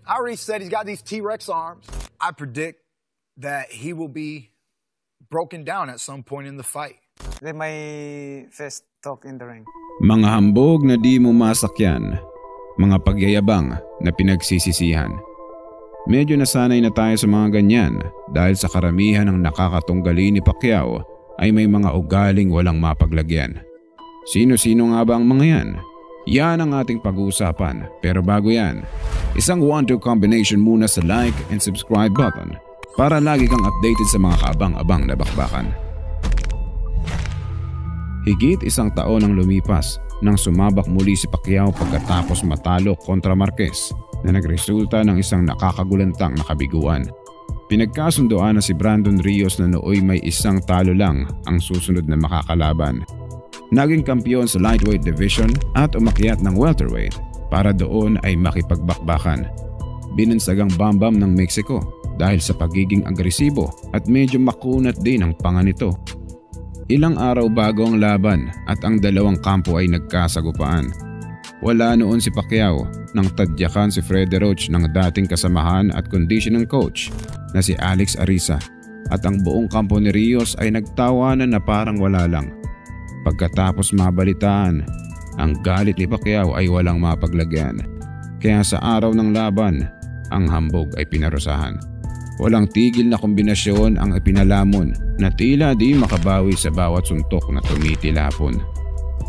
I already said he's got these T-Rex arms. I predict that he will be broken down at some point in the fight. They may first talk in the ring. Mga hambog na di mo masakyan, mga pagyayabang na pinagsisisihan. Medyo nasanay na tayo sa mga ganyan dahil sa karamihan ng nakakatunggali ni Pacquiao ay may mga ugaling walang mapaglagyan. Sino-sino nga ba ang mga yan? Yan ang ating pag-uusapan. Pero bago yan, isang 1-2 combination muna sa like and subscribe button para lagi kang updated sa mga kaabang-abang na bakbakan. Higit isang taon ang lumipas nang sumabak muli si Pacquiao pagkatapos matalo kontra Marquez na nagresulta ng isang nakakagulantang nakabiguan. Pinagkasundoan na si Brandon Rios na nooy may isang talo lang ang susunod na makakalaban. Naging kampiyon sa lightweight division at umakyat ng welterweight para doon ay makipagbakbakan. Binansagang Bam Bam ng Mexico dahil sa pagiging agresibo at medyo makunat din ang panga nito. Ilang araw bago ang laban at ang dalawang kampo ay nagkasagupaan. Wala noon si Pacquiao nang tadyakan si Freddie Roach ng dating kasamahan at conditioning coach na si Alex Ariza at ang buong kampo ni Rios ay nagtawanan na parang wala lang. Pagkatapos mabalitaan, ang galit ni Pacquiao ay walang mapaglagyan. Kaya sa araw ng laban, ang hambog ay pinarusahan. Walang tigil na kombinasyon ang ipinalamon na tila di makabawi sa bawat suntok na tumitilapon.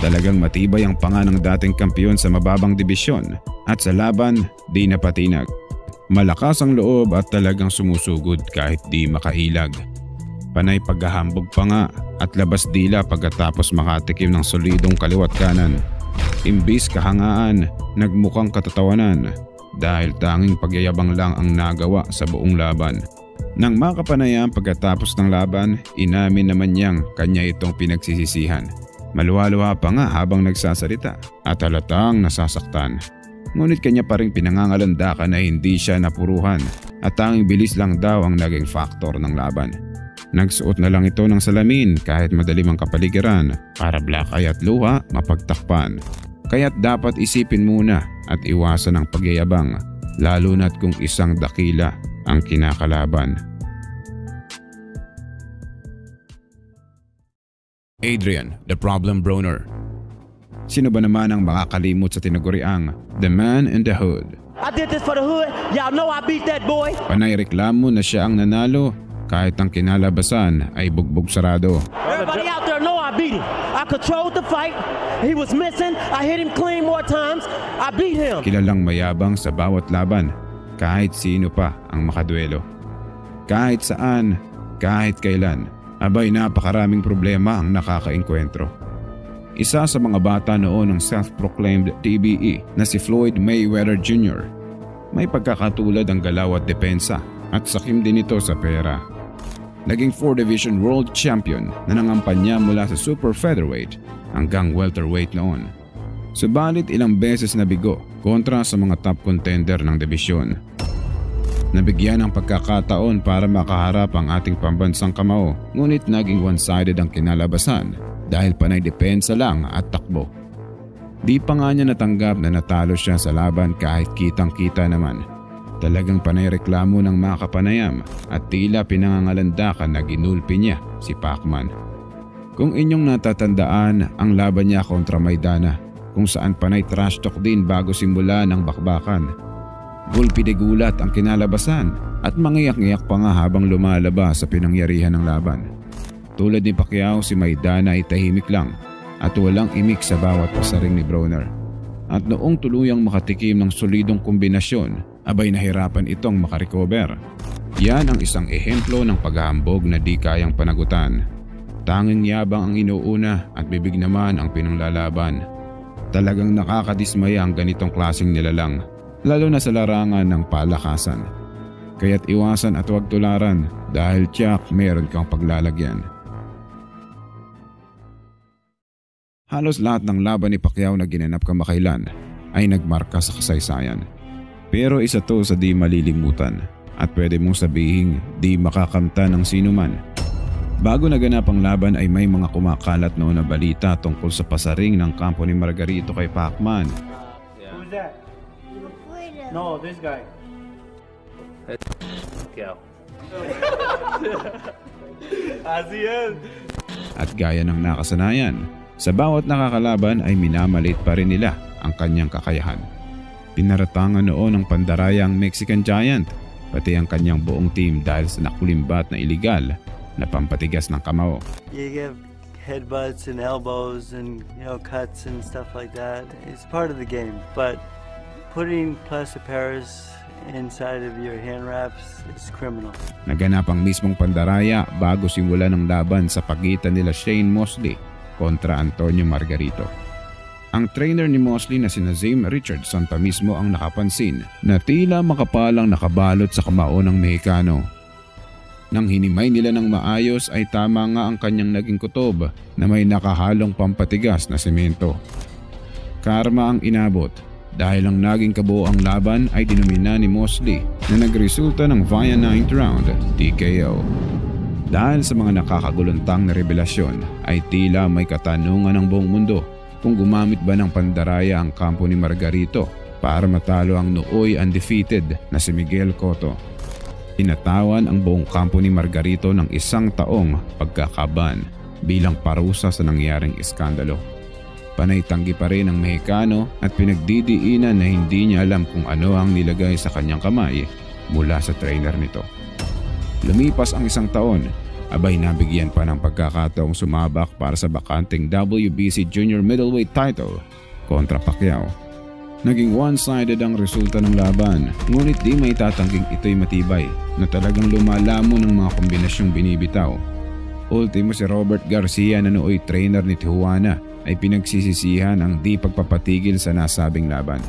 Talagang matibay ang panga ng dating kampiyon sa mababang dibisyon at sa laban di napatinag. Malakas ang loob at talagang sumusugod kahit di makailag. Panay paghahambog pa nga at labas dila pagkatapos makatikim ng solidong kaliwat kanan. Imbis kahangaan, nagmukhang katatawanan. Dahil tanging pagyayabang lang ang nagawa sa buong laban. Nang makapanayam pagkatapos ng laban, inamin naman niyang kanya itong pinagsisisihan. Maluwa-luwa pa nga habang nagsasalita at halatang nasasaktan. Ngunit kanya pa rin pinangangalandakan na hindi siya napuruhan at tanging bilis lang daw ang naging faktor ng laban. Nagsuot na lang ito ng salamin kahit madilim ang kapaligiran para black eye at luha mapagtakpan. Kaya't dapat isipin muna at iwasan ang pagyayabang lalo na't kung isang dakila ang kinakalaban. Adrian, the problem Broner. Sino ba naman ang makakalimot sa tinaguriang The Man in the Hood? I did this for the hood. Y'all know I beat that boy. Panay reklamo na siya ang nanalo kahit ang kinalabasan ay bugbog sarado. Everybody out there know I beat him. I controlled the fight. He was missing. I hit him clean more times. I beat him. Kilalang mayabang sa bawat laban, kahit sino pa ang makaduelo. Kahit saan, kahit kailan, abay napakaraming problema ang nakakaengkwentro. Isa sa mga bata noon ng self-proclaimed TBE na si Floyd Mayweather Jr. May pagkakatulad ang galaw at depensa at sakim din ito sa pera. Naging 4-division world champion na nangampanya mula sa super featherweight hanggang welterweight noon. Subalit ilang beses nabigo kontra sa mga top contender ng dibisyon. Nabigyan ng pagkakataon para makaharap ang ating pambansang kamao, ngunit naging one-sided ang kinalabasan dahil panay depensa lang at takbo. Di pa nga niya natanggap na natalo siya sa laban kahit kitang-kita naman. Talagang panay reklamo ng mga kapanayam at tila pinangangalandakan na ginulpi niya si Pacman. Kung inyong natatandaan ang laban niya kontra Maidana kung saan panay trash talk din bago simula ng bakbakan. Gulpi de gulat ang kinalabasan at mangiyak-ngiyak pa nga habang lumalabas sa pinangyarihan ng laban. Tulad ni Pacquiao, si Maidana ay tahimik lang at walang imik sa bawat pasaring ni Broner. At noong tuluyang makatikim ng solidong kombinasyon, abay nahirapan itong makarecover. Yan ang isang ehemplo ng paghahambog na di kayang panagutan. Tanging yabang ang inuuna at bibig naman ang pinanglalaban. Talagang nakakadismaya ang ganitong klaseng nilalang, lalo na sa larangan ng palakasan. Kaya't iwasan at huwag tularan dahil tiyak meron kang paglalagyan. Halos lahat ng laban ni Pacquiao na ginanap kamakailan ay nagmarka sa kasaysayan. Pero isa to sa di malilimutan at pwede mong sabihing di makakamta ng sinuman. Bago naganap ang laban ay may mga kumakalat noon na balita tungkol sa pasaring ng kampo ni Margarito kay Pacman. Who's that? No, this guy. Go. ASEAN. At gaya ng nakasanayan, sa bawat nakakalaban ay minamalit pa rin nila ang kanyang kakayahan. Pinaratangan noon ng pandaraya ang Mexican Giant, pati ang kanyang buong team dahil sa nakulimbat na iligal na pampatigas ng kamao. You give headbutts and elbows and cuts and stuff like that. It's part of the game, but putting plaster Paris inside of your hand wraps is criminal. Naganap ang mismong pandaraya bago simula ng laban sa pagitan nila Shane Mosley kontra Antonio Margarito. Ang trainer ni Mosley na si Nazim Richardson pa mismo ang nakapansin na tila makapalang nakabalot sa kamao ng Mexicano. Nang hinimay nila ng maayos ay tama nga ang kanyang naging kutob na may nakahalong pampatigas na semento. Karma ang inabot dahil ang naging kabuoang laban ay dinumina ni Mosley na nagresulta ng via 9th round TKO. Dahil sa mga nakakaguluntang na revelasyon ay tila may katanungan ng buong mundo kung gumamit ba ng pandaraya ang kampo ni Margarito para matalo ang nooy undefeated na si Miguel Cotto. Tinatawan ang buong kampo ni Margarito ng 1 taong pagkakaban bilang parusa sa nangyaring iskandalo. Panay tanggi pa rin ang Mexicano at pinagdidiinan na hindi niya alam kung ano ang nilagay sa kanyang kamay mula sa trainer nito. Lumipas ang 1 taon, abay nabigyan pa ng pagkakataong sumabak para sa bakanting WBC Junior Middleweight title kontra Pacquiao. Naging one-sided ang resulta ng laban, ngunit di may tatangging ito'y matibay na talagang lumalamo ng mga kombinasyong binibitaw. Ultimo si Robert Garcia na nooy trainer ni Tijuana ay pinagsisisihan ang di pagpapatigil sa nasabing laban.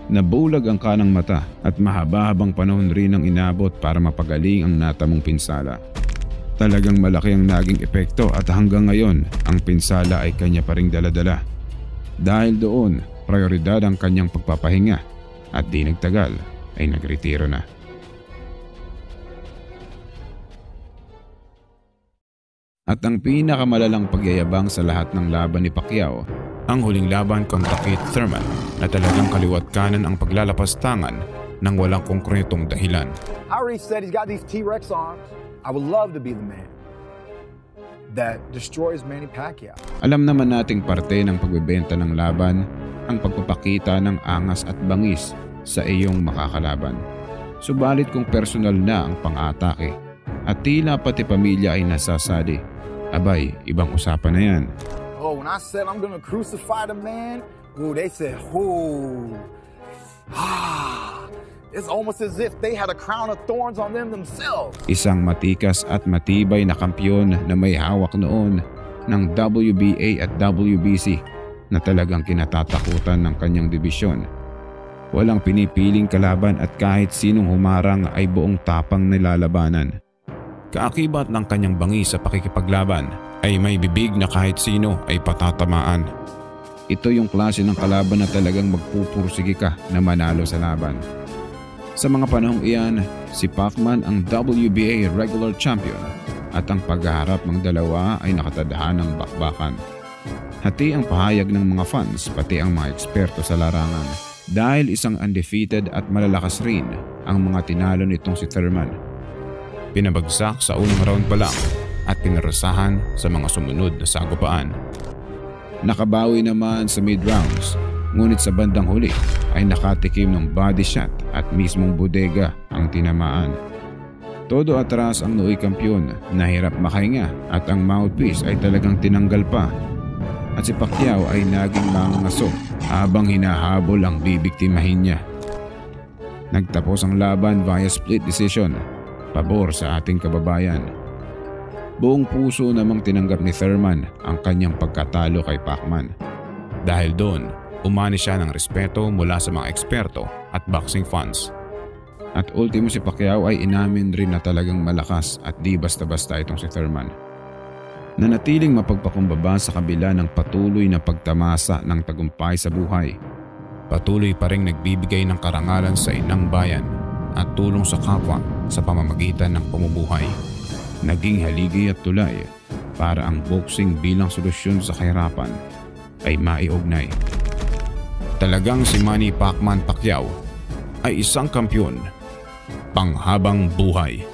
Nabulag ang kanang mata at mahaba-habang panahon rin ang inabot para mapagaling ang natamong pinsala. Talagang malaki ang naging epekto at hanggang ngayon ang pinsala ay kanya pa ring daladala. Dahil doon, prioridad ang kanyang pagpapahinga at di nagtagal ay nagretiro na. At ang pinakamalalang pagyayabang sa lahat ng laban ni Pacquiao, ang huling laban kontra Keith Thurman na talagang kaliwat kanan ang paglalapas tangan ng walang konkretong dahilan. I already said he's got these T-Rex arms. I would love to be the man that destroys Manny Pacquiao. Alam naman nating parte ng pagbebenta ng laban ang pagpapakita ng angas at bangis sa iyong makakalaban. Subalit kung personal na ang pang-atake at tila pati pamilya ay nasasali, abay, ibang usapan na yan. Oh, when I said I'm gonna crucify the man, they said, it's almost as if they had a crown of thorns on them themselves. Isang matikas at matibay na kampyon na may hawak noon ng WBA at WBC na talagang kinatatakutan ng kanyang dibisyon. Walang pinipiling kalaban at kahit sinong humarang ay buong tapang nilalabanan. Kaakibat ng kanyang bangis sa pakikipaglaban ay may bibig na kahit sino ay patatamaan. Ito yung klase ng kalaban na talagang magpupursige ka na manalo sa laban. Sa mga panahong iyan, si Pacman ang WBA regular champion at ang paghaharap ng dalawa ay nakatadhana ng bakbakan. Hati ang pahayag ng mga fans pati ang mga eksperto sa larangan dahil isang undefeated at malalakas rin ang mga tinalo nitong si Thurman. Pinabagsak sa unang round pa lang at pinarasahan sa mga sumunod na sagupaan. Nakabawi naman sa mid-rounds, ngunit sa bandang huli ay nakatikim ng body shot at mismong bodega ang tinamaan. Todo atras ang nooy kampyon, nahirap makahinga at ang mouthpiece ay talagang tinanggal pa. At si Pacquiao ay naging mangangaso habang hinahabol ang bibiktimahin niya. Nagtapos ang laban via split decision, pabor sa ating kababayan. Buong puso namang tinanggap ni Thurman ang kanyang pagkatalo kay Pacman. Dahil doon, umani siya ng respeto mula sa mga eksperto at boxing fans. At ultimo si Pacquiao ay inamin rin na talagang malakas at di basta-basta itong si Thurman. Nanatiling mapagpakumbaba sa kabila ng patuloy na pagtamasa ng tagumpay sa buhay. Patuloy pa ring nagbibigay ng karangalan sa inang bayan at tulong sa kapwa sa pamamagitan ng pamumuhay. Naging haligi at tulay para ang boxing bilang solusyon sa kahirapan ay maiugnay. Talagang si Manny Pacman Pacquiao ay isang kampyon panghabang buhay.